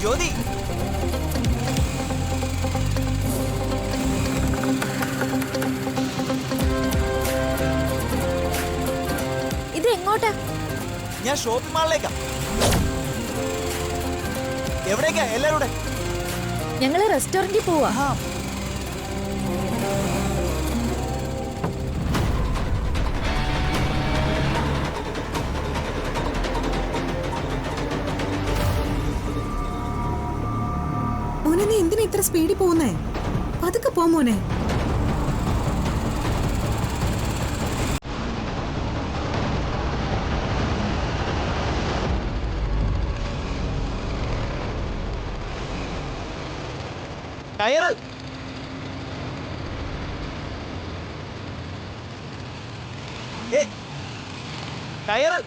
ജ്യോതി, ഇത് എങ്ങോട്ടാ? ഞാൻ ഷോപ്പിംഗ് മാളിലേക്കാ. എവിടേക്കാ എല്ലാരും കൂടെ? ഞങ്ങള് റെസ്റ്റോറന്റിൽ പോവാ. മോനെ, നീ എന്തിനാ ഇത്ര സ്പീഡിൽ പോകുന്നേ? പതുക്കെ പോ മോനെ. ടയറ് ടയറ്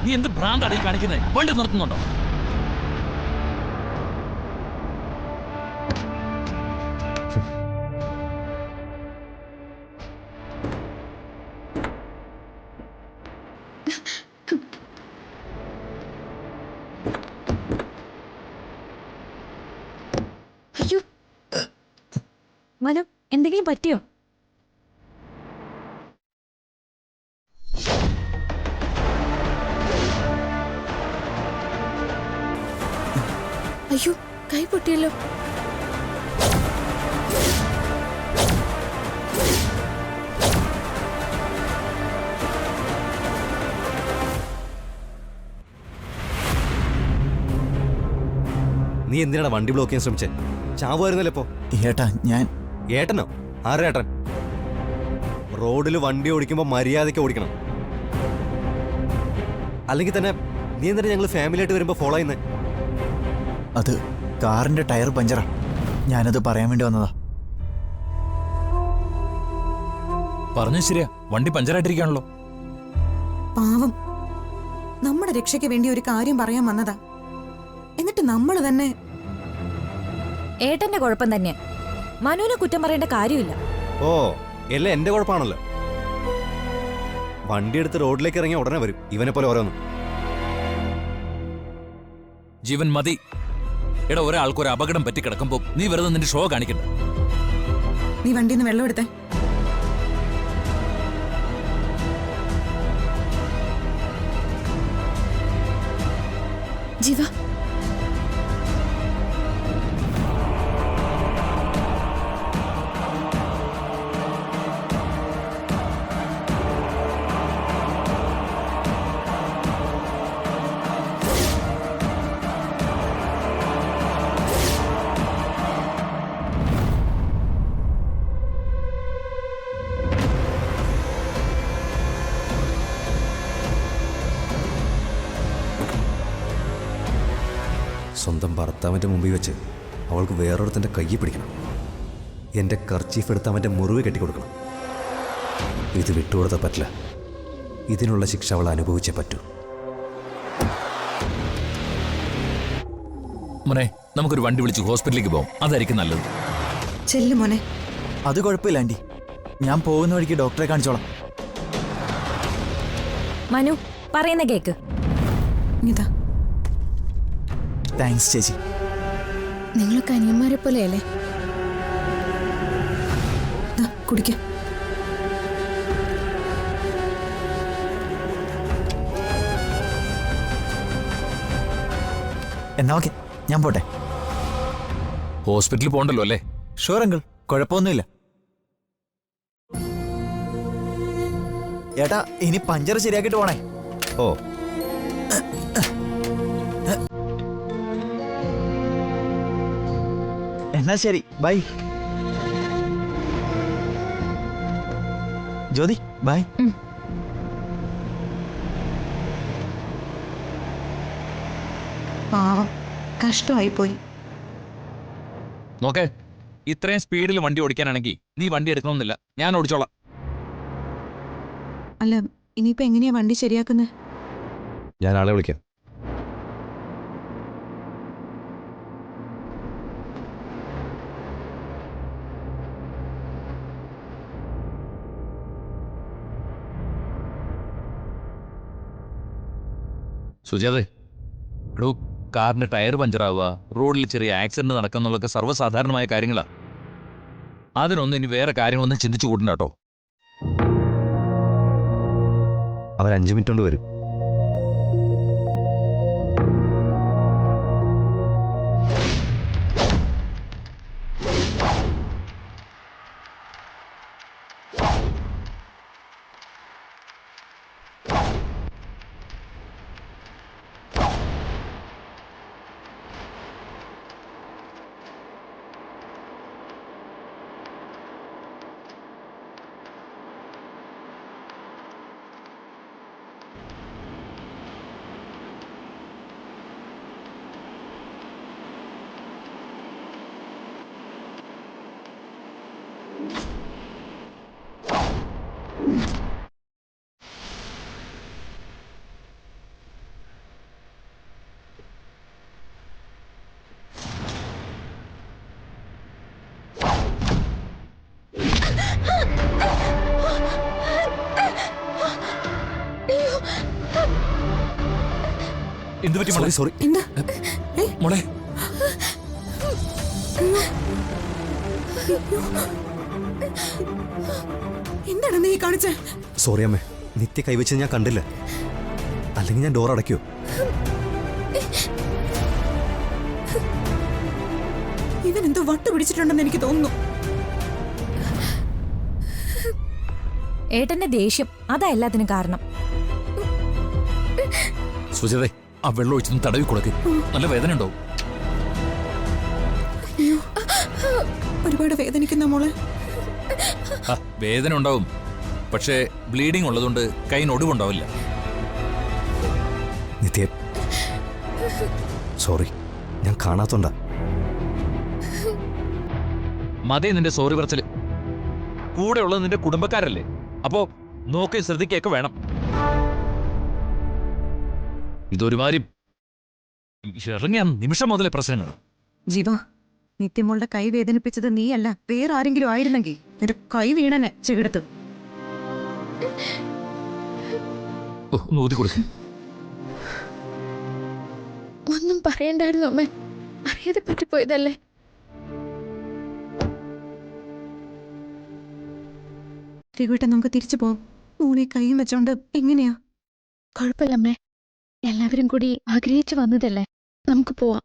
നീ എന്ത് ഭ്രാന്താണ് ഈ കാണിക്കുന്നത്? വണ്ടി നിർത്തുന്നുണ്ടോ? അയ്യോ, മനു, എന്തെങ്കിലും പറ്റിയോ? അയ്യോ, കൈ പൊട്ടിയല്ലോ. നീ എന്തിനാണ് വണ്ടി ബ്ലോക്ക് ചെയ്യാൻ ശ്രമിച്ചേ? ചാവുമായിരുന്നല്ലോ ഇപ്പോ. ഏട്ടാ, ഞാൻ ഏട്ടനോ? ആരാ ഏട്ടൻ? റോഡിൽ വണ്ടി ഓടിക്കുമ്പോ മര്യാദയ്ക്ക് ഓടിക്കണം. അല്ലെങ്കിൽ തന്നെ നീ എന്തിനാ ഞങ്ങൾ ഫാമിലി ആയിട്ട് വരുമ്പോ ഫോളോ ചെയ്യുന്നേ? അത് കാറിന്റെ ടയർ പഞ്ചറാ. ഞാനത് പറയാൻ വേണ്ടി വന്നതാ. പറഞ്ഞ ശരിയാ, വണ്ടി പഞ്ചറായിട്ടിരിക്കാണല്ലോ. പാവം, നമ്മുടെ രക്ഷയ്ക്ക് വേണ്ടി ഒരു കാര്യം പറയാൻ വന്നതാ. എന്നിട്ട് നമ്മൾ തന്നെ. ഏട്ടന്റെ കുഴപ്പം തന്നെ. മനുവിനെ കുറ്റം പറയേണ്ട കാര്യമില്ല. ഓ, എല്ലാം എന്റെ കുഴപ്പമാണല്ലോ. വണ്ടി എടുത്ത് റോഡിലേക്ക് ഇറങ്ങിയ ഉടനെ വരും ഇവനെ പോലെ ഓരോന്നും. ജീവൻ മതി. എടാ, ഒരാൾക്ക് ഒരു അപകടം പറ്റി കിടക്കുമ്പോ നീ വെറുതെ നിന്റെ ഷോ കാണിക്കണ്ട. നീ വണ്ടിയിൽ നിന്ന് വെള്ളം എടുത്തേ. ജീവ, സ്വന്തം ഭർത്താവിൻ്റെ മുമ്പിൽ വെച്ച് അവൾക്ക് വേറൊരുത്തൻ്റെ കയ്യിൽ പിടിക്കണം. എൻ്റെ കർച്ചീഫ് എടുത്ത് അവൻ്റെ മുറിവ് കെട്ടിക്കൊടുക്കണം. ഇത് വിട്ടുകൊടുത്താൽ പറ്റില്ല. ഇതിനുള്ള ശിക്ഷ അവൾ അനുഭവിച്ചേ പറ്റൂ. മോനെ, നമുക്കൊരു വണ്ടി വിളിച്ച് ഹോസ്പിറ്റലിലേക്ക് പോകാം. അതായിരിക്കും നല്ലത്. ചെല്ലു മോനെ. അത് കുഴപ്പമില്ല ആൻറ്റി, ഞാൻ പോകുന്ന വഴിക്ക് ഡോക്ടറെ കാണിച്ചോളാം. മനു പറയുന്ന കേക്ക്. ഇതാ. താങ്ക്സ് ചേച്ചി. നിങ്ങളൊക്കെ അനിയന്മാരെ പോലെയല്ലേ? കുടിക്ക. എന്നാ ഓക്കെ, ഞാൻ പോട്ടെ. ഹോസ്പിറ്റലിൽ പോകണ്ടല്ലോ അല്ലേ? ഷുവർ അങ്കിൾ, കുഴപ്പമൊന്നുമില്ല. ഏട്ടാ, ഇനി പഞ്ചർ ശരിയാക്കിട്ട് പോണേ. ഓ, എന്നാ ശരി, ബൈ. Jyothi, by. പാവം, കഷ്ടമായി പോയി. നോക്കേ, ഇത്രയും സ്പീഡിൽ വണ്ടി ഓടിക്കാനാണെങ്കിൽ നീ വണ്ടി എടുക്കണമെന്നില്ല, ഞാൻ ഓടിച്ചോളാം. അല്ല ഇനിയിപ്പോ എങ്ങനെയാ വണ്ടി ശരിയാക്കുന്നത്? ഞാൻ ആളെ വിളിക്കാം. സുജാതെ, എടോ, കാറിന്റെ ടയർ പഞ്ചറാവുക, റോഡിൽ ചെറിയ ആക്സിഡന്റ് നടക്കുന്നുള്ളതൊക്കെ സർവ്വസാധാരണമായ കാര്യങ്ങളാണ്. അതിനൊന്നും ഇനി വേറെ കാര്യങ്ങളൊന്നും ചിന്തിച്ചു കൂട്ടണ്ട കേട്ടോ. അവർ 5 മിനിറ്റ് കൊണ്ട് വരും. എന്ത് പറ്റി മോളെ? സോറി. എന്താ മോളെ, എന്താണ് നീ കാണിച്ചേ? സോറി അമ്മേ, നിത്യ കൈവച്ചത് ഞാൻ കണ്ടില്ല. അല്ലെങ്കിൽ ഞാൻ ഡോർ അടയ്ക്കോ? ഇവൻ എന്തോ വട്ട് പിടിച്ചിട്ടുണ്ടെന്ന് എനിക്ക് തോന്നുന്നു. ഏട്ടന്റെ ദേഷ്യം അതാ എല്ലാത്തിനും കാരണം. സുജാതെ, ആ വെള്ളം ഒഴിച്ചൊന്ന് തടവി കൊടുക്ക്, നല്ല വേദന ഉണ്ടാവും. ഒരുപാട് വേദനിക്കുന്ന മോളെ. വേദന ഉണ്ടാവും, പക്ഷേ ബ്ലീഡിംഗ് ഉള്ളതുകൊണ്ട് കൈന് ഒടിവുണ്ടാവില്ല. നിത്യ സോറി, ഞാൻ കാണാത്തോണ്ടാ. മതേ നിന്റെ സോറി പറച്ചില്. കൂടെ ഉള്ളത് നിന്റെ കുടുംബക്കാരല്ലേ, അപ്പോ നോക്കി ശ്രദ്ധിക്കൊക്കെ വേണം. ഇതൊരുമാതിരി ഇറങ്ങിയ നിമിഷം മുതലേ പ്രശ്നങ്ങൾ. ജീവ, നിത്യമോളുടെ കൈ വേദനിപ്പിച്ചത് നീയല്ല, വേറെ ആരെങ്കിലും ആയിരുന്നെങ്കിൽ നിന്റെ കൈ വീണനെ ചെകിടത്ത്. ഊതി കൊടുക്ക. ഒന്നും പറയണ്ടായിരുന്നു അമ്മേ, അറിയാതെ പറ്റിപ്പോയതല്ലേ. രഘുവേട്ടൻ, നമുക്ക് തിരിച്ചു പോവാം. മോളെ കൈയും വെച്ചോണ്ട് എങ്ങനെയാ? കുഴപ്പമില്ല അമ്മേ, എല്ലാവരും കൂടി ആഗ്രഹിച്ചു വന്നതല്ലേ, നമുക്ക് പോവാം.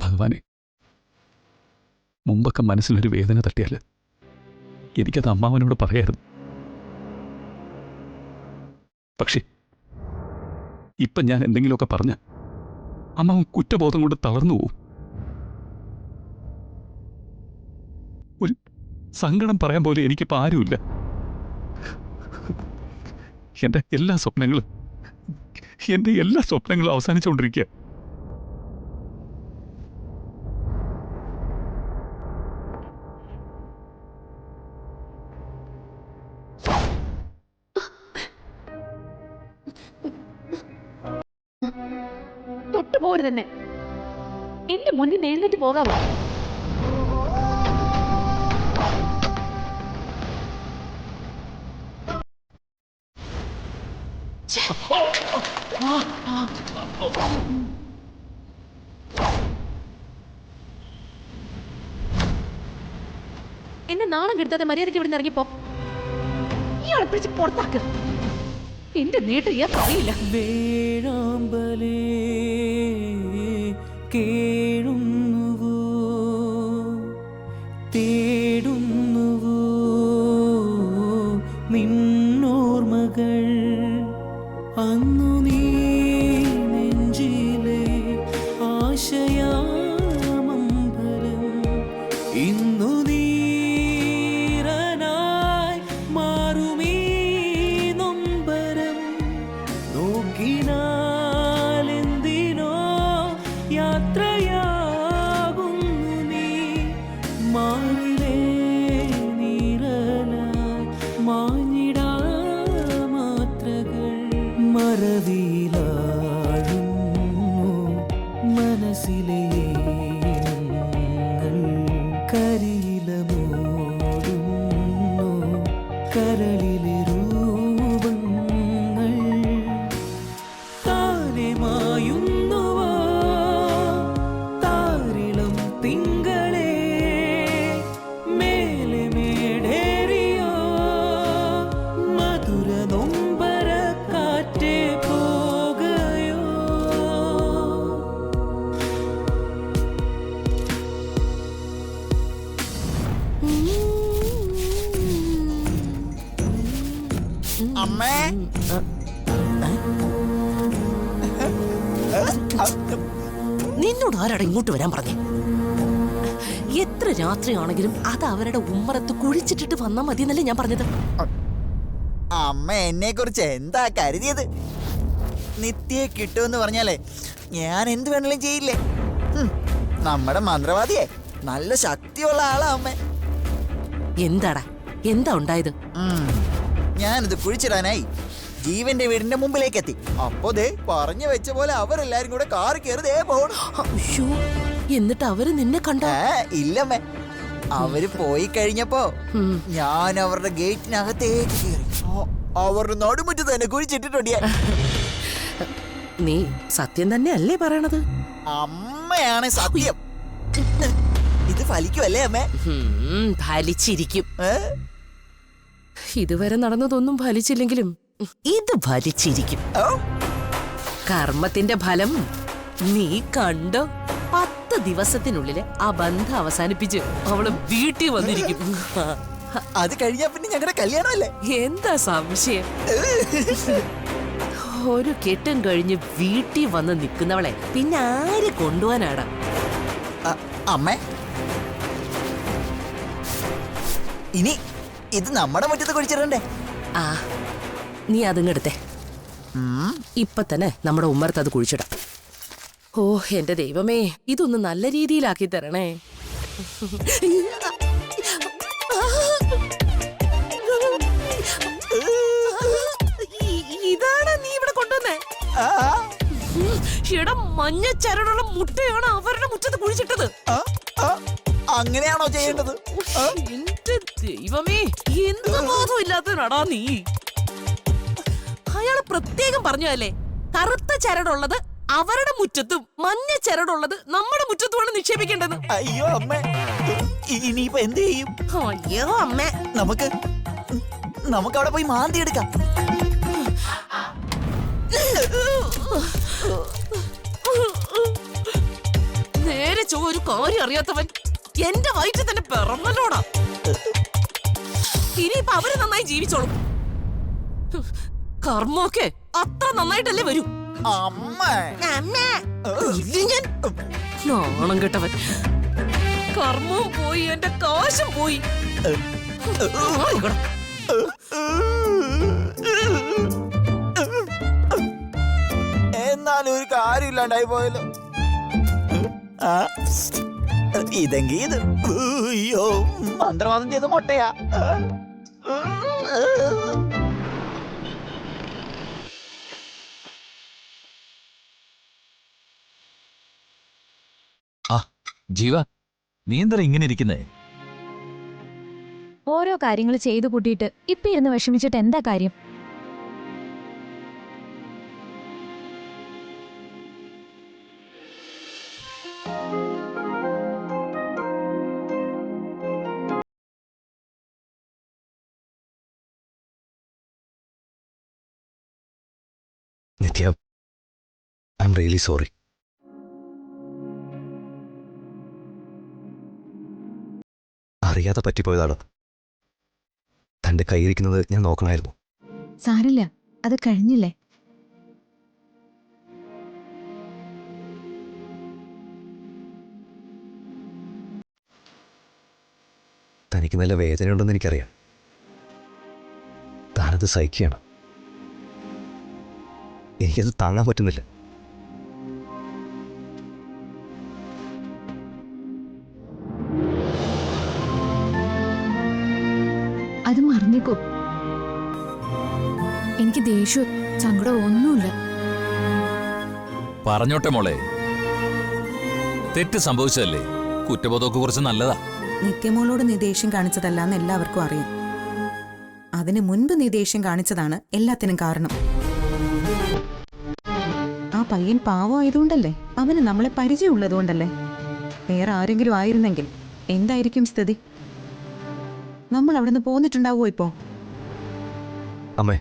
ഭഗവാനെ, മുമ്പൊക്കെ മനസ്സിലൊരു വേദന തട്ടിയാൽ എനിക്കത് അമ്മാവനോട് പറയായിരുന്നു. പക്ഷേ ഇപ്പം ഞാൻ എന്തെങ്കിലുമൊക്കെ പറഞ്ഞ അമ്മാവൻ കുറ്റബോധം കൊണ്ട് തളർന്നു പോവും. ഒരു സങ്കടം പറയാൻ പോലെ എനിക്കിപ്പോൾ ആരുമില്ല. എൻ്റെ എല്ലാ സ്വപ്നങ്ങളും അവസാനിച്ചുകൊണ്ടിരിക്കുക. തൊട്ടുപോര് തന്നെ, എന്റെ മുന്നിൽ എഴുന്നേറ്റ് പോകാമോ? നാണം കെടുത്താതെ മര്യാദയ്ക്ക് ഇവിടെ ഇറങ്ങിപ്പോ. ഇയാളെ പിടിച്ച് പുറത്താക്ക്. എന്റെ നേട്ടം ഇയാൾക്ക് അറിയില്ല. വേഴാമ്പലേ കേഴുന്നുവോ തേടുന്നുവോ നിന്നോർമകൾ അന്നു നീ നെഞ്ചിലെ ആശയാമംബരം ഇന്നു നീരനായി മാറുമീ നൊമ്പരം നോക്കിനാലെന്തിനോ യാത്രയാകുന്നു നീ മാറിലേ നീരലായി മാഞ്ഞിടാ മാത്രകൾ മറവിയിലാഴുന്നു മനസ്സിലെ ഈണങ്ങൾ കരിയിലമോടുന്നു കരളിലെ രൂപങ്ങൾ താനെ മായുന്നുവോ താരിളം തിങ്കളേ മേലെ മേടേറിയോ മധുര നൊമ്പര കാറ്റേ പോകയോ അമ്മേ. നിന്നോട് ആരാടാ ഇങ്ങോട്ട് വരാൻ പറഞ്ഞേ? എത്ര രാത്രിയാണെങ്കിലും അത് അവരുടെ ഉമ്മറത്ത് കുഴിച്ചിട്ടിട്ട് വന്നാ മതി എന്നല്ലേ ഞാൻ പറഞ്ഞത്. അമ്മ എന്നെ കുറിച്ച് എന്താ കരുതിയത്? നിത്യയെ കിട്ടുമെന്ന് പറഞ്ഞാലേ ഞാൻ എന്ത് വേണമെങ്കിലും ചെയ്യില്ലേ? നമ്മുടെ മന്ത്രവാദിയെ നല്ല ശക്തിയുള്ള ആളാ അമ്മേ. എന്താടാ എന്താ ഉണ്ടായത്? ഞാനിത് കുഴിച്ചിടാനായി ജീവന്റെ വീടിന്റെ മുമ്പിലേക്ക് എത്തി. അപ്പോ ദേ പറഞ്ഞു വെച്ച പോലെ അവരെല്ലാരും കൂടെ കാറി കയറി ദേ പോണു. അയ്യോ, എന്നിട്ട് അവര് നിന്നെ കണ്ട? ഇല്ലമ്മേ, അവര് പോയി കഴിഞ്ഞപ്പോ ഞാൻ അവരുടെ ഗേറ്റിനകത്തേക്ക് കയറി. അവരുടെ നടുമുറ്റത്ത് തന്നെ കുഴിച്ചിട്ടിട്ടുണ്ട് ഞാൻ. നീ സത്യം തന്നെ അല്ലേ പറയണത്? അമ്മയാണ് സത്യം. ഇത് ഫലിക്കുമല്ലേ അമ്മേ? ഫലിച്ചിരിക്കും. ഇതുവരെ നടന്നതൊന്നും ഫലിച്ചില്ലെങ്കിലും ഇത് ഫലിച്ചിരിക്കും. കർമ്മത്തിന്റെ ഫലം നീ കണ്ടോ? 10 ദിവസത്തിനുള്ളില് ആ ബന്ധം അവസാനിപ്പിച്ച് അവള് വീട്ടിൽ വന്നിരിക്കും. അത് കഴിഞ്ഞാ പിന്നെ ഞങ്ങളുടെ കല്യാണമല്ലേ? എന്താ സംശയം? ഒരു കെട്ടും കഴിഞ്ഞ് വീട്ടിൽ വന്ന് നിൽക്കുന്നവളെ പിന്നെ ആര് കൊണ്ടുപോവാനാടാ? അമ്മേ, ഇനി ഇത് നമ്മുടെ മുറ്റത്ത് കുഴിച്ചിടണ്ടേ? ആ, നീ അതിങ്ങെടുത്തേ. ഇപ്പൊ തന്നെ നമ്മുടെ ഉമ്മറത്ത് അത് കുഴിച്ചിടാം. ഓ എന്റെ ദൈവമേ, ഇതൊന്ന് നല്ല രീതിയിലാക്കി തരണേ. ഇതാണ് നീ ഇവിടെ കൊണ്ടുവന്നേ? ഇടം മഞ്ഞ ചരടുള്ള മുട്ടയാണ് അവരുടെ മുറ്റത്ത് കുഴിച്ചിട്ടത്. അങ്ങനെയാണോ ചെയ്യേണ്ടത്? എന്റെ ദൈവമേ, എന്ത് ബോധം ഇല്ലാത്തവനാടാ നീ. അയാള് പ്രത്യേകം പറഞ്ഞല്ലേ, കറുത്ത ചരടുള്ളത് അവരുടെ മുറ്റത്തും മഞ്ഞ ചരടുള്ളത് നമ്മുടെ മുറ്റത്തുമാണ് നിക്ഷേപിക്കേണ്ടത്. അയ്യോ അമ്മേ, ഇനിയിപ്പോ എന്ത് ചെയ്യും? അയ്യോ അമ്മേ, നമുക്ക് അവിടെ പോയി മാന്തി എടുക്കാം. നേരെ ഒരു കാര്യം അറിയാത്തവൻ എന്റെ വയറ്റിൽ തന്നെ പിറന്നല്ലോടാ. ഇനിയിപ്പൊ അവര് നന്നായി ജീവിച്ചോളും. കർമ്മമൊക്കെ അത്ര നന്നായിട്ടല്ലേ വരൂ. നാണം കെട്ടവൻ. കർമ്മവും പോയി, എന്റെ കാശും പോയി. എന്നാലും ഒരു കാര്യമില്ലാണ്ടായി പോയല്ലോ. ഇതെങ്കി ഇത് അയ്യോ, മന്ത്രവാദം ചെയ്ത് മുട്ടയാ. ജീവ, നീ എന്താ ഇങ്ങനെ ഇരിക്കുന്നേ? ഓരോ കാര്യങ്ങൾ ചെയ്തു കൂട്ടിയിട്ട് ഇപ്പൊ ഇരുന്ന് വിഷമിച്ചിട്ട് എന്താ കാര്യം? നിത്യ, ഐ എം റിയലി സോറി. അറിയാതെ പറ്റിപ്പോയതാണ്. തൻ്റെ കയ്യിരിക്കുന്നത് ഞാൻ നോക്കണമായിരുന്നു. സാരില്ല, അത് കഴിഞ്ഞില്ലേ. തനിക്ക് നല്ല വേദനയുണ്ടെന്ന് എനിക്കറിയാം. താനത് സഹിക്കുകയാണ്. എനിക്കത് താങ്ങാൻ പറ്റുന്നില്ല. അത് മറന്നേക്കൂ. എനിക്ക് ദേഷ്യം സങ്കടം ഒന്നുമില്ല. പറഞ്ഞോട്ടെ മോളെ, തെറ്റ് സംഭവിച്ചതല്ലേ. കുറ്റബോധമൊക്കെ കുറച്ച് നല്ലതാ. നിത്യമോളോട് നീ ദേഷ്യം കാണിച്ചതല്ലാന്ന് എല്ലാവർക്കും അറിയാം. അതിനു മുൻപ് നീ ദേഷ്യം കാണിച്ചതാണ് എല്ലാത്തിനും കാരണം. ആ പയ്യൻ പാവമായതുകൊണ്ടല്ലേ, അവന് നമ്മളെ പരിചയമുള്ളതുകൊണ്ടല്ലേ. വേറെ ആരെങ്കിലും ആയിരുന്നെങ്കിൽ എന്തായിരിക്കും സ്ഥിതി? നമ്മൾ അവിടെ നിന്ന് പോന്നിട്ടുണ്ടാവുമോ ഇപ്പോ? അമ്മേ,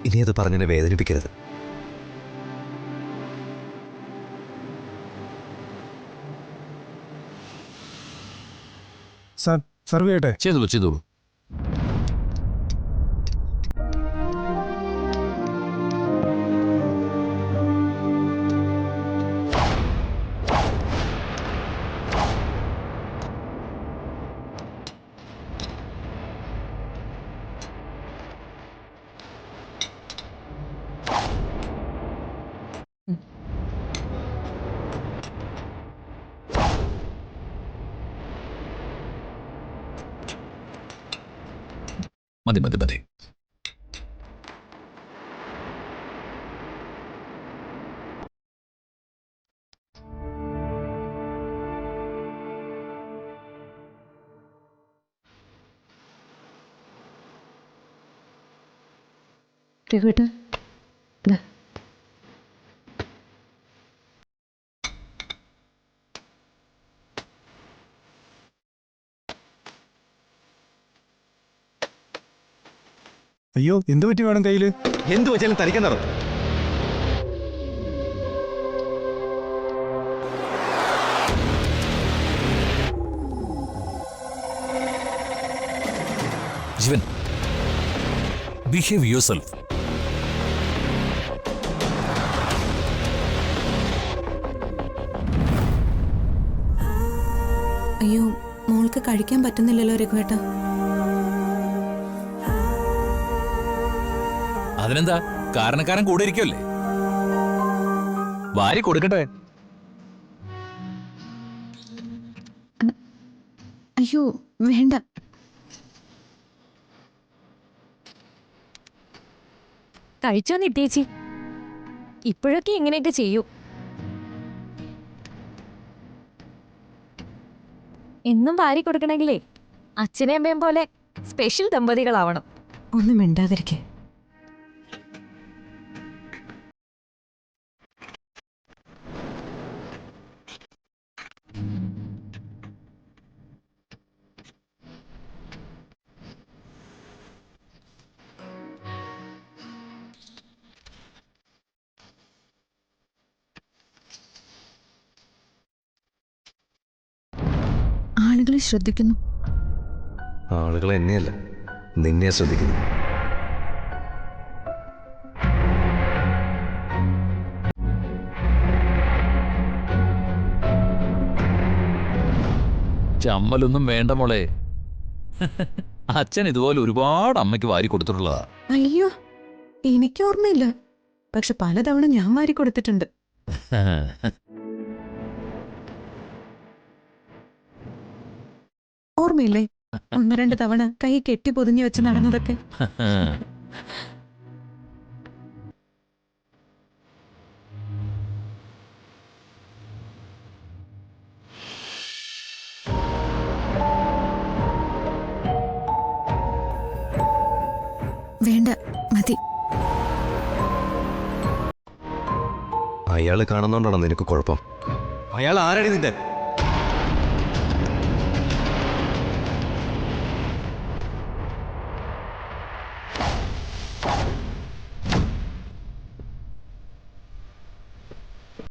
ഇനി അത് പറഞ്ഞെന്നെ വേദനിപ്പിക്കരുത്. സാർ, സർവ് ചെയ്യട്ടെ? ചെയ്തോളൂ ചെയ്തോളൂ. മതി മതി മതി. രഘുവേട്ടാ, ദാ. അയ്യോ, എന്ത് പറ്റി വേണം കയ്യില്? എന്ത് വെച്ചാലും തനിക്കാൻ നടന്നു. ജീവൻ, ബിഹേവ് യുവർ സെൽഫ്. അയ്യോ, മോൾക്ക് കഴിക്കാൻ പറ്റുന്നില്ലല്ലോ രഘുവേട്ട. അതിനെന്താ, കാരണക്കാരൻ കൂടെ ഇരിക്കുമല്ലേ. വാരി കൊടുക്കട്ടെ. അയ്യോ വേണ്ട. കഴിച്ചോ നിട്ടേച്ചി? ഇപ്പോഴൊക്കെ ഇങ്ങനെയൊക്കെ ചെയ്യൂ. എന്നും വാരി കൊടുക്കണമെങ്കിലേ അച്ഛനെയും അമ്മയും പോലെ സ്പെഷ്യൽ ദമ്പതികളാവണം. ഒന്നും മിണ്ടാതിരിക്കെ. ആളുകളെ ശ്രദ്ധിക്കുന്നു. ആളുകൾ എന്നെയല്ല, നിന്നെ ശ്രദ്ധിക്കുന്നു. ചമ്മലൊന്നും വേണ്ട മോളെ. അച്ഛൻ ഇതുപോലെ ഒരുപാട് അമ്മയ്ക്ക് വാരി കൊടുത്തിട്ടുള്ളതാ. അയ്യോ, എനിക്ക് ഓർമ്മയില്ല. പക്ഷെ പലതവണ ഞാൻ വാരി കൊടുത്തിട്ടുണ്ട്. ഓർമ്മയില്ലേ 1-2 തവണ കൈ കെട്ടി പൊതിഞ്ഞു വെച്ച് നടന്നതൊക്കെ? വേണ്ട, മതി. അയാൾ കാണുന്നോണ്ടാണോ നിനക്ക് കുഴപ്പം? അയാൾ ആരാണ് നിന്റെ?